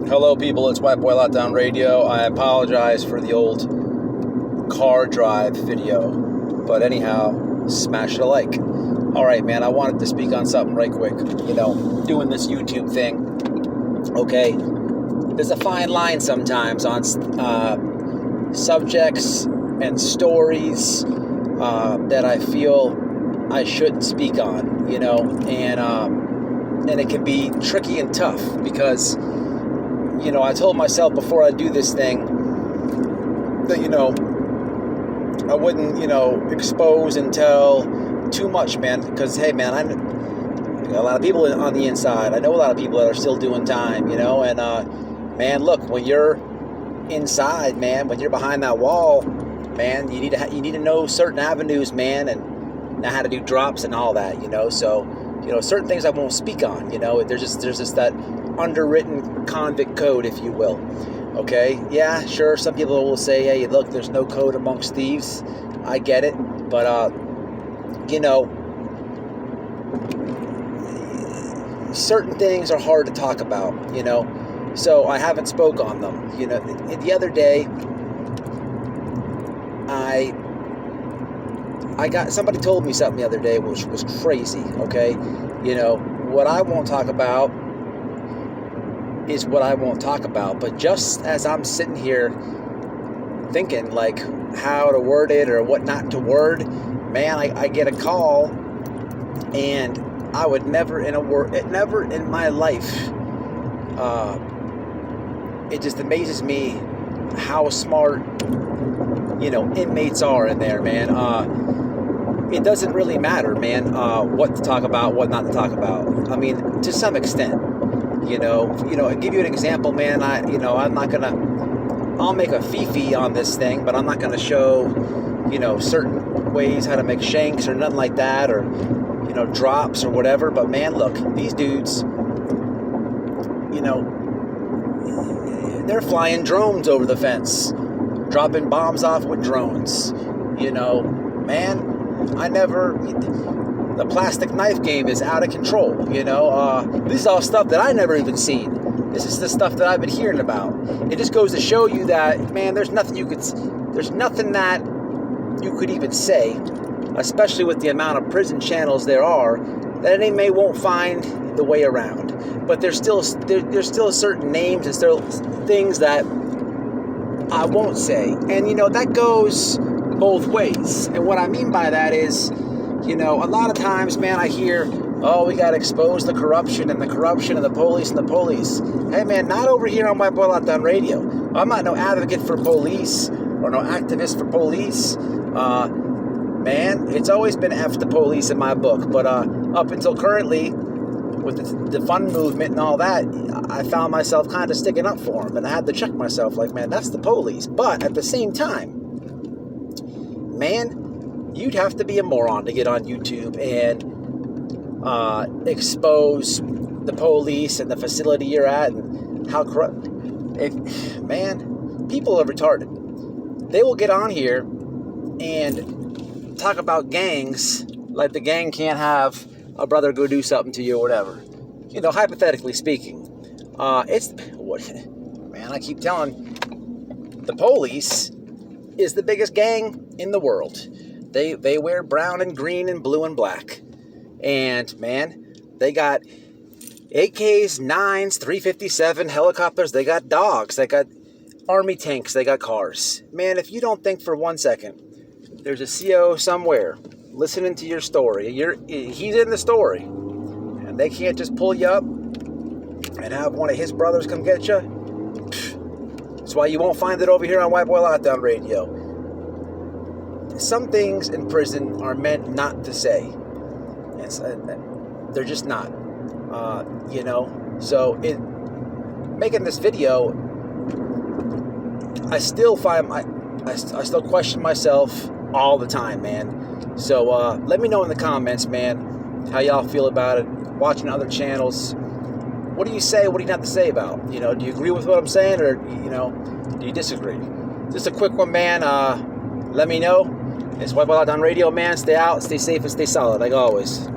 Hello, people. It's White Boy Lockdown Radio. I apologize for the old car drive video, but anyhow, smash it a like. All right, man. I wanted to speak on something right quick. Doing this YouTube thing. Okay, there's a fine line sometimes on subjects and stories that I feel I shouldn't speak on. And it can be tricky and tough because. I told myself before I do this thing that, I wouldn't, expose and tell too much, man. Because, hey, man, I got a lot of people on the inside. I know a lot of people that are still doing time, and, man, look, when you're inside, man, when you're behind that wall, man, you need to know certain avenues, man, and know how to do drops and all that, So, certain things I won't speak on, there's just that underwritten convict code, if you will. Okay, yeah, sure, some people will say, hey, look, there's no code amongst thieves. I get it, but certain things are hard to talk about, so I haven't spoke on them. The other day I got, somebody told me something the other day which was crazy. Okay, what I won't talk about is what I won't talk about. But just as I'm sitting here thinking like how to word it or what not to word, man, I get a call, and I would never never in my life. It just amazes me how smart inmates are in there, man. It doesn't really matter, man, what to talk about, what not to talk about. I mean, to some extent. I'll give you an example, man. I'm not gonna. I'll make a fifi on this thing, but I'm not gonna show, certain ways how to make shanks or nothing like that, or, drops or whatever. But man, look, these dudes, they're flying drones over the fence, dropping bombs off with drones. Man, the plastic knife game is out of control, This is all stuff that I never even seen. This is the stuff that I've been hearing about. It just goes to show you that, man, there's nothing that you could even say, especially with the amount of prison channels there are, that an inmate won't find the way around. But there's still certain names and still things that I won't say. And, that goes both ways. And what I mean by that is, a lot of times, man, I hear, oh, we got to expose the corruption and the police and the police. Hey, man, not over here on White Boy Lockdown Radio. I'm not no advocate for police or no activist for police. Man, it's always been F the police in my book. But up until currently, with the fun movement and all that, I found myself kind of sticking up for them. And I had to check myself like, man, that's the police. But at the same time, man, you'd have to be a moron to get on YouTube and expose the police and the facility you're at and how corrupt. Man, people are retarded. They will get on here and talk about gangs like the gang can't have a brother go do something to you or whatever. Hypothetically speaking, man, I keep telling, the police is the biggest gang in the world. They wear brown and green and blue and black. And, man, they got AKs, 9s, 357, helicopters. They got dogs. They got army tanks. They got cars. Man, if you don't think for 1 second there's a CO somewhere listening to your story, he's in the story, and they can't just pull you up and have one of his brothers come get you, that's why you won't find it over here on White Boy Lockdown Radio. Some things in prison are meant not to say. They're just not. So making this video, I still still question myself all the time, man. So let me know in the comments, man, how y'all feel about it. Watching other channels, what do you say? What do you not to say about? Do you agree with what I'm saying, or do you disagree? Just a quick one, man. Let me know. It's White Boy Lockdown Radio, man. Stay out, stay safe, and stay solid, like always.